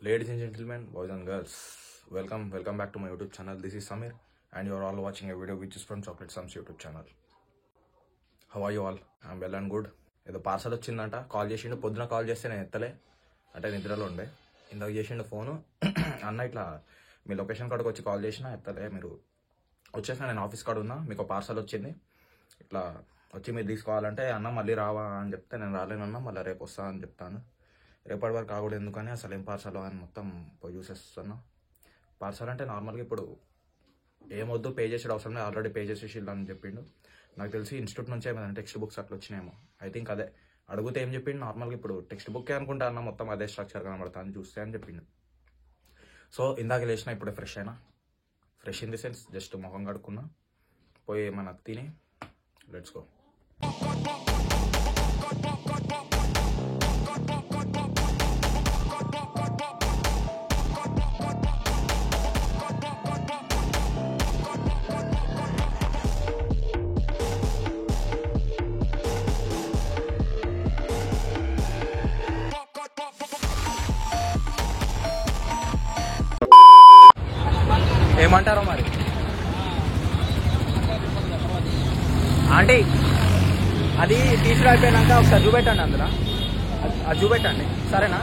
Ladies and gentlemen, boys and girls, welcome back to my YouTube channel. This is Samir and you are all watching a video which is from Chocolate Sums YouTube channel. How are you all? I'm well and good. ఏదో parcel వచ్చిందంట, call చేసిండు. పొద్దున call చేస్తే నేను ఎత్తలే, అంటే నిద్రలో ఉండే. ఇందాక చేసిండు ఫోను, అన్న ఇట్లా మీ లొకేషన్ కాడికి వచ్చి కాల్ చేసినా ఎత్తలే, మీరు వచ్చేసిన నేను ఆఫీస్ కాడ ఉన్నా, మీకు పార్సల్ వచ్చింది, ఇట్లా వచ్చి మీరు తీసుకోవాలంటే అన్న మళ్ళీ రావా అని చెప్తే నేను రాలేనన్నా, మళ్ళీ రేపు వస్తా అని చెప్తాను. రేపటి వరకు కాకూడదు ఎందుకని అసలు ఏం పార్సల్ అని మొత్తం పోయి చూసేస్తున్నా. పార్సల్ అంటే నార్మల్గా ఇప్పుడు ఏమొద్దు, పే చేసేది అవసరం లేదు, ఆల్రెడీ పే చేసేసిల్లు అని చెప్పిండు. నాకు తెలిసి ఇన్స్టిట్యూట్ నుంచి ఏమైనా టెక్స్ట్ బుక్స్ అట్లా వచ్చినాయేమో, ఐ థింక్ అదే. అడిగితే ఏం చెప్పిండు, నార్మల్గా ఇప్పుడు టెక్స్ట్ బుక్కే అనుకుంటా అన్న, మొత్తం అదే స్ట్రక్చర్ కనబడతా అని చూస్తే అని చెప్పిండు. సో ఇందాక లేచిన ఇప్పుడే ఫ్రెష్ అయినా, fresh in the sense just మొహం కడుక్కున్నా, పోయి మన తిని లెట్స్ గో. ఏమంటారో మరి ఆంటీ, అది తీసుకుని అయిపోయినాక ఒకసారి చూపెట్టండి, అందులో అది చూపెట్టండి సరేనా.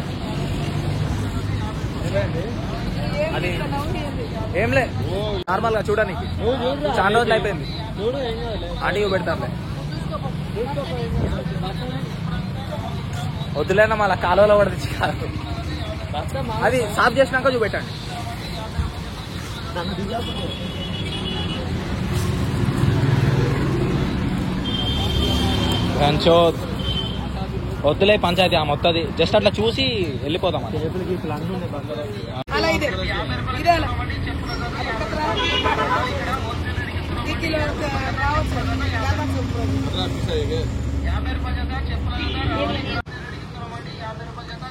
అది ఏం లే, నార్మల్గా చూడడానికి చాలా రోజులు అయిపోయింది, ఆంటీ చూపెడతానులే. వద్దులేనా మళ్ళీ కాలువలో పడితే కాదు, అది సాఫ్ చేసినాక చూపెట్టండి. వద్దులే పంచాయతీ ఆ మొత్తది, జస్ట్ అట్లా చూసి వెళ్ళిపోతాం.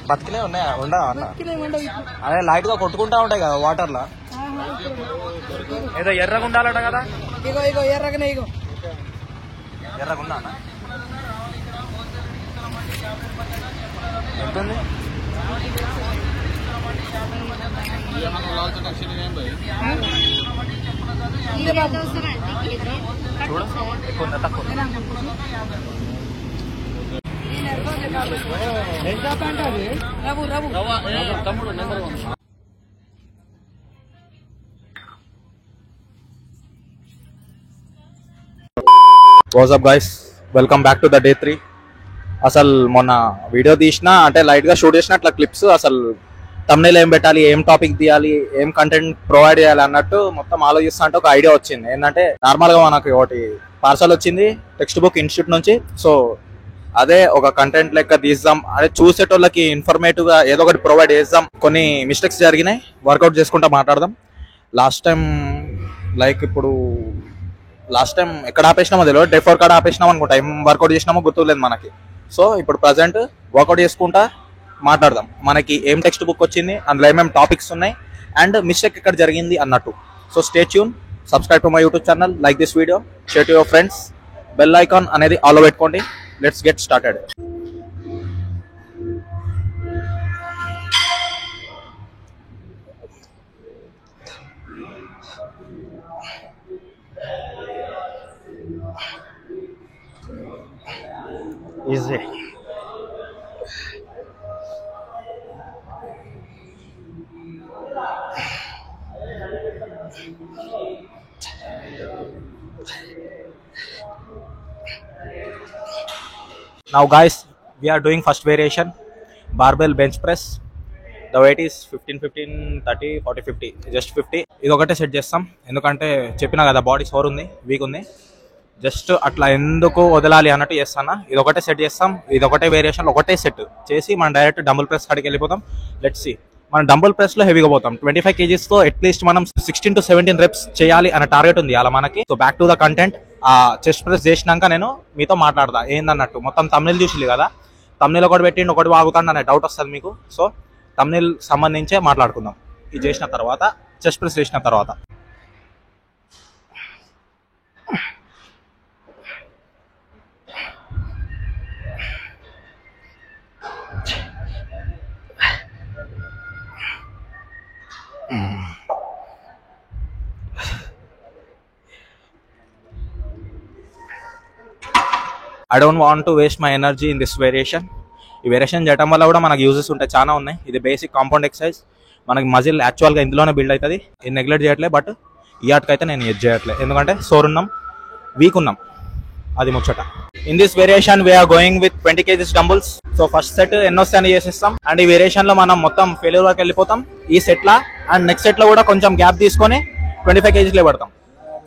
బతికినే ఉన్నాయా? ఉండవా అన్న? అదే లైట్ గా కొట్టుకుంటా ఉంటాయి కదా వాటర్ లా. ఏదో ఎర్రగా ఉండాలట కదా, ఇగో ఇగో ఎర్రగానే, ఇగో ఎర్రగా ఉందా అన్న? ఎంత ఉంది? చూడ ఎక్కువ తక్కువ. WhatsApp guys, welcome back to the day 3. అసలు మొన్న వీడియో తీసిన, అంటే లైట్గా షూట్ చేసిన అట్లా క్లిప్స్, అసలు తమ్నైల్ ఏం పెట్టాలి, ఏం టాపిక్ తీయాలి, ఏం కంటెంట్ ప్రొవైడ్ చేయాలి అన్నట్టు మొత్తం ఆలోచిస్తా అంటే ఒక ఐడియా వచ్చింది. ఏంటంటే నార్మల్గా మనకి ఒకటి పార్సల్ వచ్చింది టెక్స్ట్ బుక్ ఇన్స్టిట్యూట్ నుంచి. సో అదే ఒక కంటెంట్ లెక్క తీద్దాం, అదే చూసేటోళ్ళకి ఇన్ఫర్మేటివ్ గా ఏదో ఒకటి ప్రొవైడ్ చేద్దాం. కొన్ని మిస్టేక్స్ జరిగినాయి, వర్కౌట్ చేసుకుంటా మాట్లాడదాం. లాస్ట్ టైం ఎక్కడ ఆపేసినామో తెలియదు, డే 4 కాడ ఆపేసినాం అనుకుంటా, ఏం వర్కౌట్ చేసినామో గుర్తులేదు మనకి. సో ఇప్పుడు ప్రజెంట్ వర్కౌట్ చేసుకుంటా మాట్లాడదాం. మనకి ఏం టెక్స్ట్ బుక్ వచ్చింది, అందులో ఏమేమి టాపిక్స్ ఉన్నాయి, అండ్ మిస్టేక్ ఎక్కడ జరిగింది అన్నట్టు. So stay tune, subscribe to my YouTube channel, like this video, share to your friends, bell icon అనేది ఆల్ పెట్టుకోండి. Let's get started. Easy. Now guys, we are doing first variation, barbell bench press. The weight is 15, 15, 30, 40, 50, just 50. ఇది ఒకటే set చేస్తాం, ఎందుకంటే చెప్పినా కదా body sour ఉంది, week ఉంది. జస్ట్ అట్లా ఎందుకు వదలాలి అన్నట్టు చేస్తాను. ఇది ఒకటే సెట్ చేస్తాం, ఇది ఒకటే వేరియేషన్, ఒకటే సెట్ చేసి మనం డైరెక్ట్ డంబుల్ ప్రెస్ కాడికి వెళ్ళిపోతాం. Let's see. మనం డంబుల్ ప్రెస్ లో హెవీగా పోతాం. 25 kgs తో అట్లీస్ట్ మనం 16 to 17 reps చేయాలి అనే టార్గెట్ ఉంది అలా మనకి. So back to the content. ఆ చెస్ట్ ప్రెస్ చేసినాక నేను మీతో మాట్లాడదా ఏందన్నట్టు. మొత్తం తమ్నైల్ చూసిల్లు కదా, తమ్నైల్ ఒకటి పెట్టిండి ఒకటి వాగుతాను అనే డౌట్ వస్తుంది మీకు. సో తమ్నైల్ సంబంధించే మాట్లాడుకుందాం. ఇది చేసిన తర్వాత, చెస్ట్ ప్రెస్ చేసిన తర్వాత. I don't want to waste my energy in this variation. ఈ వేరియేషన్ చేయడం వల్ల కూడా మనకు యూజెస్ ఉంటాయి, చాలా ఉన్నాయి. ఇది బేసిక్ కాంపౌండ్ ఎక్సర్సైజ్. మనకి మజిల్ యాక్చువల్గా ఇందులోనే బిల్డ్ అవుతుంది. ఇది నెగ్లెక్ట్ చేయట్లేదు, బట్ ఈ ఆటకైతే నేను ఎడ్ చేయట్లేదు, ఎందుకంటే సోర్ ఉన్నాం, వీక్ ఉన్నాం, అది ముచ్చట. In this variation we're going with 20 kgs dumbbells. So first set ఎన్నో వస్తాయని చేసేస్తాం, అండ్ ఈ వేరియేషన్ లో మనం మొత్తం ఫెయిల్యూర్ వరకు వెళ్ళిపోతాం ఈ set law. And next set లో కూడా కొంచెం గ్యాప్ తీసుకొని 25 kgs లేబడతాం.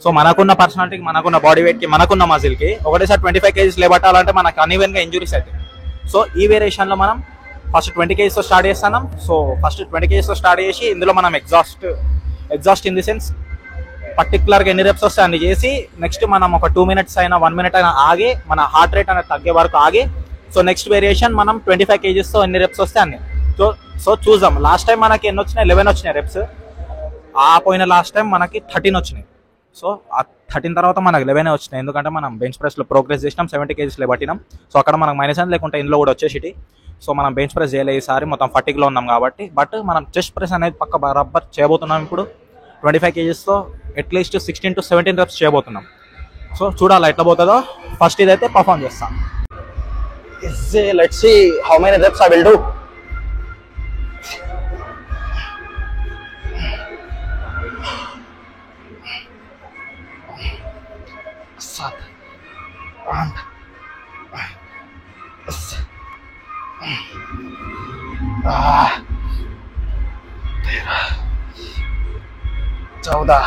సో మనకున్న పర్సనాలిటీకి, మనకున్న బాడీ వెయిట్ కి, మనకున్న మజిల్ కి ఒకటేసారి 25 kgs లేబట్టాలంటే మనకు అన్ఈవెన్ గా ఇంజురీస్ అవుతాయి. సో ఈ వేరియేషన్ లో మనం ఫస్ట్ 20 kgs తో స్టార్ట్ చేస్తున్నాం. సో ఫస్ట్ 20 kgs తో స్టార్ట్ చేసి ఇందులో మనం exhaust in the sense particular గా ఎన్ని రెప్స్ వస్తాయి అన్ని చేసి, నెక్స్ట్ మనం ఒక 2 minutes అయినా 1 minute అయినా ఆగి మన హార్ట్ రేట్ అనేది తగ్గే వరకు ఆగి, సో నెక్స్ట్ వేరియేషన్ మనం 25 kgs తో ఎన్ని రెప్స్ వస్తాయి అన్ని. సో చూద్దాం. లాస్ట్ టైం మనకి ఎన్ని వచ్చినాయి? 11 వచ్చినాయి రెప్స్. ఆ పోయిన లాస్ట్ టైం మనకి 13 వచ్చినాయి. సో ఆ 13 తర్వాత మనకు 11 వచ్చినాయి, ఎందుకంటే మనం బెంచ్ ప్రెస్ లో ప్రోగ్రెస్ చేసినాం, 70 kgs లేబట్టినాం. సో అక్కడ మనకు మైనస్ అని లేకుంటే ఇందులో కూడా వచ్చేసి. సో మనం బెంచ్ ప్రెస్ చేయలేదు ఈసారి, మొత్తం 40 ఉన్నాం కాబట్టి. బట్ మనం చెస్ట్ ప్రెస్ అనేది పక్క బరాబర్ చేయబోతున్నాం ఇప్పుడు 25 kgs తో అట్లీస్ట్ 16 to 17 reps చేయబోతున్నాం. సో చూడాలి ఎట్లా పోతుందో. ఫస్ట్ ఇదైతే పర్ఫామ్ చేస్తాం. Let's see how many reps I will do. चौदह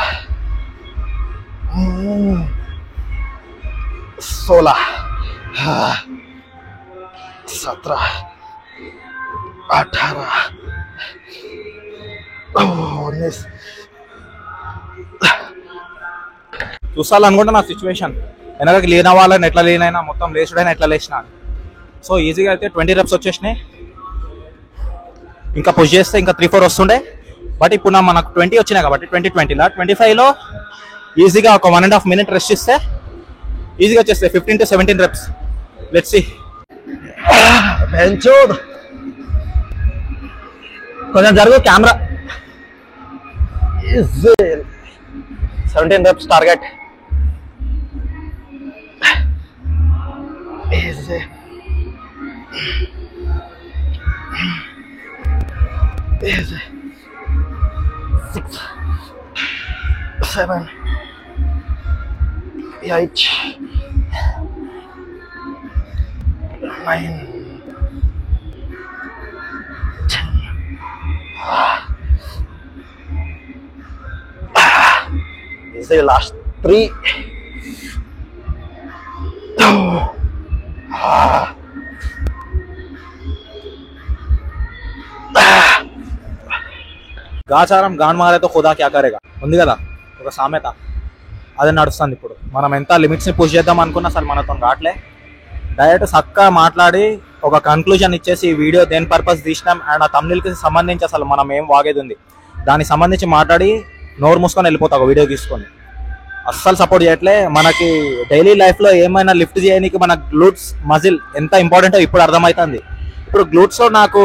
16 17 18 19 చూసాలనుకుంటే నా సిచ్యువేషన్ వెనకకి లేన వాళ్ళని ఎట్లా లేనైనా మొత్తం లేచుడైనా ఎట్లా లేచినా. సో ఈజీగా అయితే 20 reps వచ్చేసినాయి. ఇంకా పుష్ చేస్తే ఇంకా 3-4 వస్తుండే, బట్ ఇప్పుడు మనకు 20 వచ్చినాయి కాబట్టి 20-20లా 25లో ఈజీగా ఒక 1.5 minute రెస్ట్ ఇస్తే ఈజీగా వచ్చేస్తాయి 15 to 17 reps. Let's see. కొంచెం జరుగు camera. 17 reps target. Easy. 6 7 8 9 10. This is the last 3. గాచారం gone మారేతో ఖుదా క్యా కరేగా ఉంది కదా ఒక సామెత, అదే నడుస్తుంది ఇప్పుడు. మనం ఎంత లిమిట్స్ ని పుష్ చేద్దాం అనుకున్నా అసలు మనతో రావట్లే. డైరెక్ట్ చక్కగా మాట్లాడి ఒక కన్క్లూజన్ ఇచ్చేసి ఈ వీడియో దేని పర్పస్ తీసినాం అండ్ ఆ తమ్నెయిల్కి సంబంధించి అసలు మనం ఏం వాగేది ఉంది దానికి సంబంధించి మాట్లాడి నోరు మూసుకొని వెళ్ళిపోతా ఒక వీడియో తీసుకొని. అస్సలు సపోర్ట్ చేయట్లే. మనకి డైలీ లైఫ్లో ఏమైనా లిఫ్ట్ చేయడానికి మన గ్లూట్స్ మజిల్ ఎంత ఇంపార్టెంటో ఇప్పుడు అర్థమవుతుంది. ఇప్పుడు గ్లూట్స్లో నాకు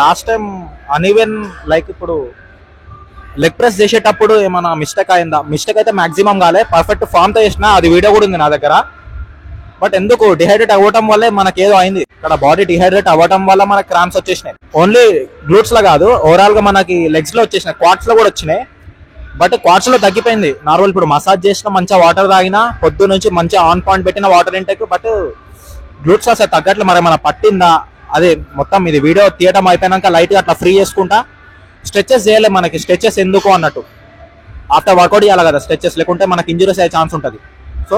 లాస్ట్ టైం అన్ఈవెన్ లైక్ ఇప్పుడు లెగ్ ప్రెస్ చేసేటప్పుడు ఏమైనా మిస్టేక్ అయిందా? మిస్టేక్ అయితే మాక్సిమం కాలే, పర్ఫెక్ట్ ఫామ్తో చేసిన. అది వీడియో కూడా ఉంది నా దగ్గర. బట్ ఎందుకు డిహైడ్రేట్ అవ్వటం వల్లే మనకి ఏదో అయింది. ఇక్కడ బాడీ డిహైడ్రేట్ అవ్వటం వల్ల మనకి క్రాంప్స్ వచ్చేసినాయి. ఓన్లీ గ్లూట్స్ లో కాదు, ఓవరాల్ గా మనకి లెగ్స్ లో వచ్చేసినాయి, క్వాడ్స్ లో కూడా వచ్చినాయి. బట్ క్వాడ్స్ లో తగ్గిపోయింది. నార్మల్ ఇప్పుడు మసాజ్ చేసిన మంచిగా వాటర్ తాగినా, పొద్దు నుంచి మంచిగా ఆన్ పాయింట్ పెట్టిన వాటర్ ఇంటేక్, బట్ గ్లూట్స్ అసలు తగ్గట్లు. మరి మన పట్టిందా? అదే మొత్తం ఇది వీడియో తీయటం అయిపోయినాక లైట్ గా అట్లా ఫ్రీ చేసుకుంటా. స్ట్రెచెస్ చేయలే, మనకి స్ట్రెచెస్ ఎందుకు అన్నట్టు ఆఫ్టర్ వర్కౌట్ చేయాలి కదా స్ట్రెచెస్, లేకుంటే మనకి ఇంజురీస్ అయ్యే ఛాన్స్ ఉంటుంది. సో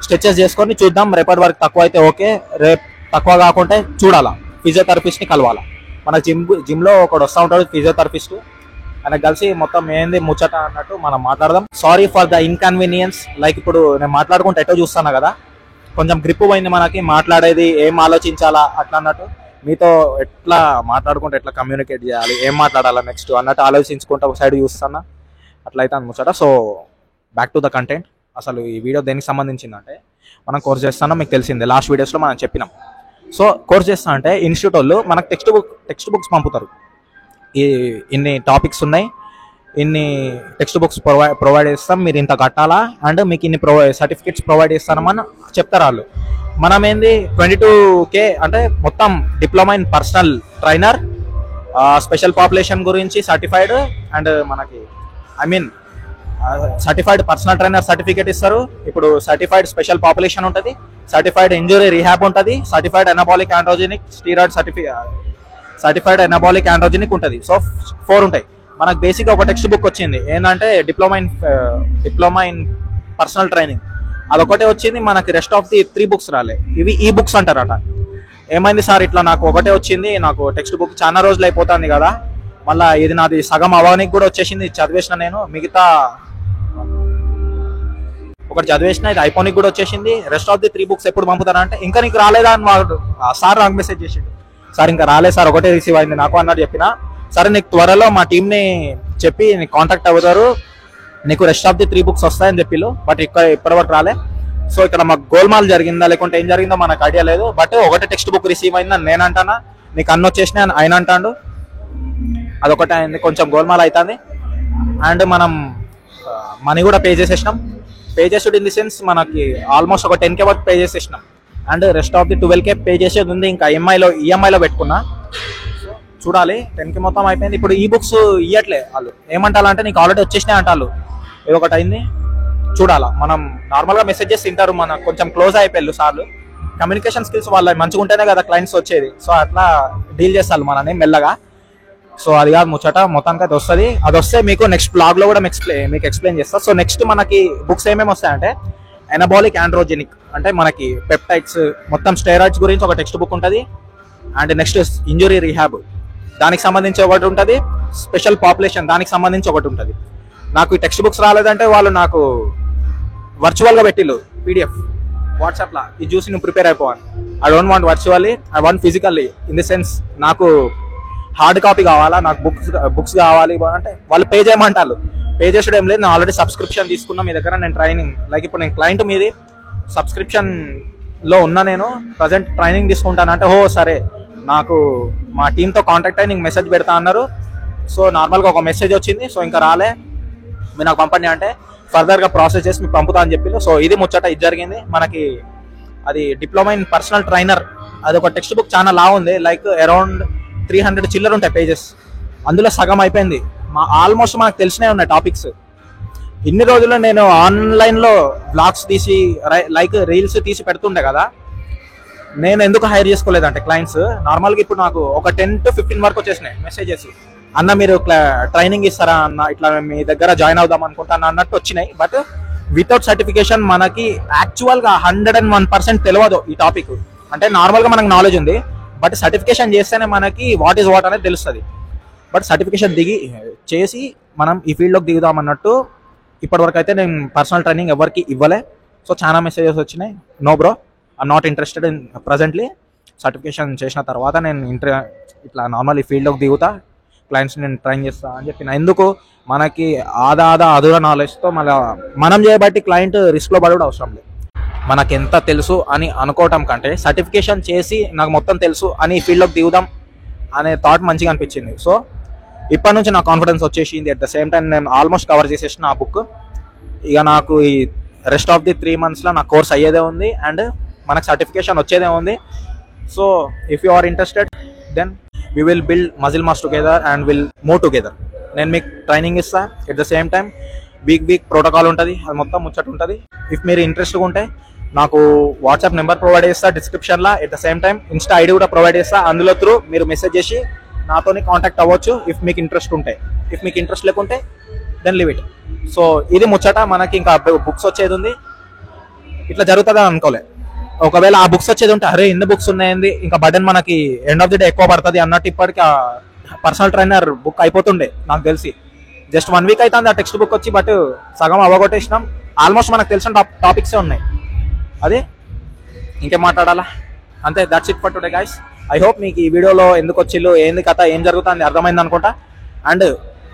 స్ట్రెచెస్ చేసుకొని చూద్దాం. రేపటి వరకు తక్కువ అయితే ఓకే, రేపు తక్కువ కాకుంటే చూడాలా, ఫిజియోథెరపిస్ట్ని కలవాలా. మన జిమ్లో ఒకడు వస్తూ ఉంటాడు ఫిజియోథెరపిస్ట్, ఆయనకు కలిసి మొత్తం ఏంది ముచ్చట అన్నట్టు మనం మాట్లాడదాం. Sorry for the inconvenience. Like ఇప్పుడు నేను మాట్లాడుకుంటే ఎటో చూస్తాను కదా, కొంచెం గ్రిప్ పోయింది మనకి, మాట్లాడేది ఏం ఆలోచించాలా అట్లా అన్నట్టు. మీతో ఎట్లా మాట్లాడుకుంటే ఎట్లా కమ్యూనికేట్ చేయాలి, ఏం మాట్లాడాలా నెక్స్ట్ అన్నట్టు ఆలోచించుకుంటూ ఒక సైడ్ చూస్తున్నా. అట్లయితే అనమాట. So back to the content. అసలు ఈ వీడియో దేనికి సంబంధించిందంటే, మనం కోర్స్ చేస్తానో మీకు తెలిసిందే, లాస్ట్ వీడియోస్లో మనం చెప్పినాం. సో కోర్స్ చేస్తా అంటే ఇన్స్టిట్యూట్ వాళ్ళు మనకు టెక్స్ట్ బుక్స్ పంపుతారు. ఇన్ని టాపిక్స్ ఉన్నాయి, ఇన్ని టెక్స్ట్ బుక్స్ ప్రొవైడ్ చేస్తాం, మీరు ఇంత కట్టాలా, అండ్ మీకు ఇన్ని సర్టిఫికేట్స్ ప్రొవైడ్ చేస్తామని చెప్తారు వాళ్ళు. మనం ఏంది 22K అంటే మొత్తం diploma in personal trainer, special population గురించి సర్టిఫైడ్, అండ్ మనకి సర్టిఫైడ్ పర్సనల్ ట్రైనర్ సర్టిఫికేట్ ఇస్తారు. ఇప్పుడు సర్టిఫైడ్ స్పెషల్ పాపులేషన్ ఉంటుంది, సర్టిఫైడ్ ఇంజురీ రీహాబ్ ఉంటుంది, certified anabolic androgenic steroid certified anabolic androgenic ఉంటుంది. సో 4 ఉంటాయి. మనకు బేసిక్ ఒక టెక్స్ట్ బుక్ వచ్చింది ఏంటంటే డిప్లొమా ఇన్ పర్సనల్ ట్రైనింగ్, అదొకటే వచ్చింది. మనకి రెస్ట్ ఆఫ్ ది 3 బుక్స్ రాలే. ఇవి ఈ బుక్స్ అంటారట. ఏమైంది సార్ ఇట్లా నాకు ఒకటే వచ్చింది, నాకు టెక్స్ట్ బుక్ చాలా రోజులు అయిపోతుంది కదా, మళ్ళీ ఇది నాది సగం అవ్వడానికి కూడా వచ్చేసింది, చదివేసిన నేను, మిగతా ఒకటి చదివేసిన, ఇది అయిపోనికి కూడా వచ్చేసింది, రెస్ట్ ఆఫ్ ది 3 బుక్స్ ఎప్పుడు పంపుతారంటే ఇంకా నీకు రాలేదా అని వాడు సార్ నాకు మెసేజ్ చేసిండు. సార్ ఇంకా రాలేదు సార్, ఒకటే రిసీవ్ అయింది నాకు అన్నట్టు చెప్పిన. సరే నీకు త్వరలో మా టీంని చెప్పి నీకు కాంటాక్ట్ అవుతారు, నీకు రెస్ట్ ఆఫ్ ది 3 బుక్స్ వస్తాయని చెప్పిలు, బట్ ఇప్పటివరకు రాలే. సో ఇక్కడ మాకు గోల్మాల్ జరిగిందా లేకుంటే ఏం జరిగిందో మనకు ఐడియా లేదు, బట్ ఒకటే టెక్స్ట్ బుక్ రిసీవ్ అయిందని నేను అంటానా, నీకు అన్ని వచ్చేసినాయి అని ఆయన అంటాడు. అదొకటి అయింది, కొంచెం గోల్మాల్ అవుతుంది. అండ్ మనం మనీ కూడా పే చేసేసినాం. పే చేసుడు ఇన్ ది సెన్స్ మనకి ఆల్మోస్ట్ ఒక 10K వరకు పే చేసేసినాం, and rest of the 12K pay చేసేది ఉంది. ఇంకా ఈఎంఐలో పెట్టుకున్నా, చూడాలి. 10K మొత్తం అయిపోయింది. ఇప్పుడు ఈ బుక్స్ ఇవ్వట్లే వాళ్ళు, ఏమంటారంటే నీకు ఆల్రెడీ వచ్చేసినాయి అంటారు. ఇది ఒకటి అయింది, చూడాలా. మనం నార్మల్గా మెసేజెస్ తింటారు, మన కొంచెం క్లోజ్ అయిపోయారు సార్లు. కమ్యూనికేషన్ స్కిల్స్ వాళ్ళ మంచిగా ఉంటేనే కదా క్లయింట్స్ వచ్చేది. సో అట్లా డీల్ చేస్తారు మనని మెల్లగా. సో అది కాదు ముచ్చట, మొత్తానికి అది వస్తుంది. అది వస్తే మీకు నెక్స్ట్ బ్లాగ్లో కూడా మీకు ఎక్స్ప్లెయిన్ చేస్తాను. సో నెక్స్ట్ మనకి బుక్స్ ఏమేమి వస్తాయంటే ఎనబాలిక్ ఆండ్రోజెనిక్ అంటే మనకి పెప్టైడ్స్, మొత్తం స్టెరాయిడ్స్ గురించి ఒక టెక్స్ట్ బుక్ ఉంటుంది. అండ్ నెక్స్ట్ ఇంజురీ రీహాబ్ దానికి సంబంధించి ఒకటి ఉంటుంది, స్పెషల్ పాపులేషన్ దానికి సంబంధించి ఒకటి ఉంటుంది. నాకు ఈ టెక్స్ట్ బుక్స్ రాలేదంటే వాళ్ళు నాకు వర్చువల్గా పెట్టిల్లు PDF వాట్సాప్లో, ఇది చూసి నువ్వు ప్రిపేర్ అయిపోవాలి. I don't want virtually, I want physically. In the sense నాకు హార్డ్ కాపీ కావాలా, నాకు బుక్స్ కావాలి అంటే వాళ్ళు పే చేయమంటారు. పే చేసుడు ఏం లేదు, నేను ఆల్రెడీ సబ్స్క్రిప్షన్ తీసుకున్నా మీ దగ్గర. నేను ట్రైనింగ్ లైక్ ఇప్పుడు నేను క్లయింట్ మీది సబ్స్క్రిప్షన్లో ఉన్నా, నేను ప్రజెంట్ ట్రైనింగ్ తీసుకుంటాను అంటే, సరే నాకు మా టీంతో కాంటాక్ట్ అయ్యి నీకు మెసేజ్ పెడతా అన్నారు. సో నార్మల్గా ఒక మెసేజ్ వచ్చింది. సో ఇంకా రాలే, మీరు నాకు పంపండి అంటే ఫర్దర్గా ప్రాసెస్ చేసి మీకు పంపుతా అని చెప్పి. సో ఇది ముచ్చట, ఇది జరిగింది మనకి. అది డిప్లొమా ఇన్ పర్సనల్ ట్రైనర్, అది ఒక టెక్స్ట్ బుక్ చాలా లా ఉంది, లైక్ అరౌండ్ 300 చిల్లర ఉంటాయి పేజెస్. అందులో సగం అయిపోయింది. ఆల్మోస్ట్ మనకు తెలిసినవి ఉన్నాయి టాపిక్స్. ఇన్ని రోజుల్లో నేను ఆన్లైన్లో బ్లాగ్స్ తీసి లైక్ రీల్స్ తీసి పెడుతుండే కదా, నేను ఎందుకు హైర్ చేసుకోలేదంటే క్లయింట్స్ నార్మల్గా ఇప్పుడు నాకు ఒక 10 to 15 వరకు వచ్చేసినాయి మెసేజెస్. అన్న మీరు ట్రైనింగ్ ఇస్తారా అన్న, ఇట్లా మీ దగ్గర జాయిన్ అవుదాం అనుకుంటాను అన్నట్టు వచ్చినాయి. బట్ వితౌట్ సర్టిఫికేషన్ మనకి యాక్చువల్గా 101% తెలియదు ఈ టాపిక్. అంటే నార్మల్గా మనకు నాలెడ్జ్ ఉంది, బట్ సర్టిఫికేషన్ చేస్తేనే మనకి వాట్ ఈస్ వాట్ అనేది తెలుస్తుంది. బట్ సర్టిఫికేషన్ చేసి మనం ఈ ఫీల్డ్లోకి దిగుదాం అన్నట్టు ఇప్పటివరకు అయితే నేను పర్సనల్ ట్రైనింగ్ ఎవరికి ఇవ్వలే. సో చాలా మెసేజెస్ వచ్చినాయి, no bro I'm not interested in presently. Certification చేసిన తర్వాత నేను ఇట్లా నార్మల్ ఈ ఫీల్డ్లోకి దిగుతా, క్లయింట్స్ నేను ట్రైన్ చేస్తా అని చెప్పిన. ఎందుకు మనకి అధూర నాలెడ్జ్తో మళ్ళీ మనం చేయబట్టి క్లయింట్ రిస్క్లో పడడం అవసరం లేదు. మనకి ఎంత తెలుసు అని అనుకోవటం కంటే సర్టిఫికేషన్ చేసి నాకు మొత్తం తెలుసు అని ఈ ఫీల్డ్లోకి దిగుదాం అనే థాట్ మంచిగా అనిపించింది. సో ఇప్పటి నుంచి నాకు కాన్ఫిడెన్స్ వచ్చేసింది. అట్ ద సేమ్ టైం నేను ఆల్మోస్ట్ కవర్ చేసేసిన ఆ బుక్. ఇక నాకు ఈ రెస్ట్ ఆఫ్ ది 3 monthsలో నా కోర్స్ అయ్యేదే ఉంది, అండ్ మనకు సర్టిఫికేషన్ వచ్చేదే ఉంది. So if you are interested then we will build muscle mass together and will move together. నేను మీకు ట్రైనింగ్ ఇస్తా. At the same time week protocol ఉంటుంది, అది మొత్తం ముచ్చట ఉంటుంది. ఇఫ్ మీరు ఇంట్రెస్ట్గా ఉంటే నాకు వాట్సాప్ నెంబర్ ప్రొవైడ్ చేస్తా డిస్క్రిప్షన్లో. At the same time Insta ID కూడా ప్రొవైడ్ చేస్తా. అందులో త్రూ మీరు మెసేజ్ చేసి నాతోని కాంటాక్ట్ అవ్వచ్చు ఇఫ్ మీకు ఇంట్రెస్ట్ ఉంటే. ఇఫ్ మీకు ఇంట్రెస్ట్ లేకుంటే దెన్ లీవ్ ఇట్. సో ఇది ముచ్చట. మనకి ఇంకా బుక్స్ వచ్చేది ఉంది, ఇట్లా జరుగుతుందని అనుకోలే. ఒకవేళ ఆ బుక్స్ వచ్చేది ఉంటే అరే ఎన్ని బుక్స్ ఉన్నాయండి, ఇంకా బర్డెన్ మనకి ఎండ్ ఆఫ్ ది డే ఎక్కువ పడుతుంది అన్నట్టు ఇప్పటికి పర్సనల్ ట్రైనర్ బుక్ అయిపోతుండే నాకు తెలిసి. జస్ట్ 1 week అవుతుంది ఆ టెక్స్ట్ బుక్ వచ్చి, బట్ సగం అవ్వగొట్టేసినాం. ఆల్మోస్ట్ మనకు తెలిసిన టాపిక్సే ఉన్నాయి. అదే ఇంకేం మాట్లాడాలా, అంతే. That's it for today guys. I hope మీకు ఈ వీడియోలో ఎందుకు వచ్చిల్లు, ఏంది కథ, ఏం జరుగుతుంది అర్థమైంది అనుకుంటా. అండ్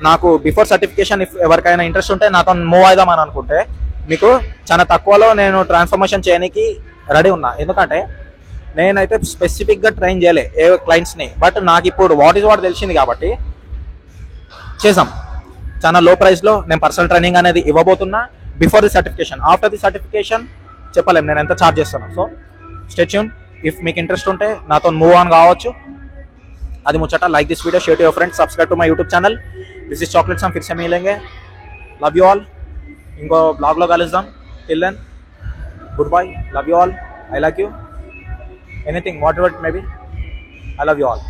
నాకు బిఫోర్ సర్టిఫికేషన్ ఎవరికైనా ఇంట్రెస్ట్ ఉంటే నాతో మూవ్ అవుదామని అనుకుంటే మీకు చాలా తక్కువలో నేను ట్రాన్స్ఫర్మేషన్ చేయడానికి రెడీ ఉన్నా. ఎందుకంటే నేనైతే స్పెసిఫిక్గా ట్రైన్ చేయలే ఏ క్లయింట్స్ని, బట్ నాకు ఇప్పుడు వాట్ ఈజ్ వాట్ తెలిసింది కాబట్టి చేసాం. చాలా లో ప్రైస్లో నేను పర్సనల్ ట్రైనింగ్ అనేది ఇవ్వబోతున్నా. Before the certification, after the certification చెప్పలేం నేను ఎంత ఛార్జ్ చేస్తాను. So stay tune. ఇఫ్ మీకు ఇంట్రెస్ట్ ఉంటే నాతో మూవ్ ఆన్ కావచ్చు. అది ముచ్చట. Like this video, share to your friends, subscribe to my YouTube channel. This is chocolates. हम फिर से मिलेंगे. Love you all. ఇంకో బ్లాగ్లో కలుద్దాం. Till then good bye. Love you all. I like you. Anything whatever it may B. I love you all.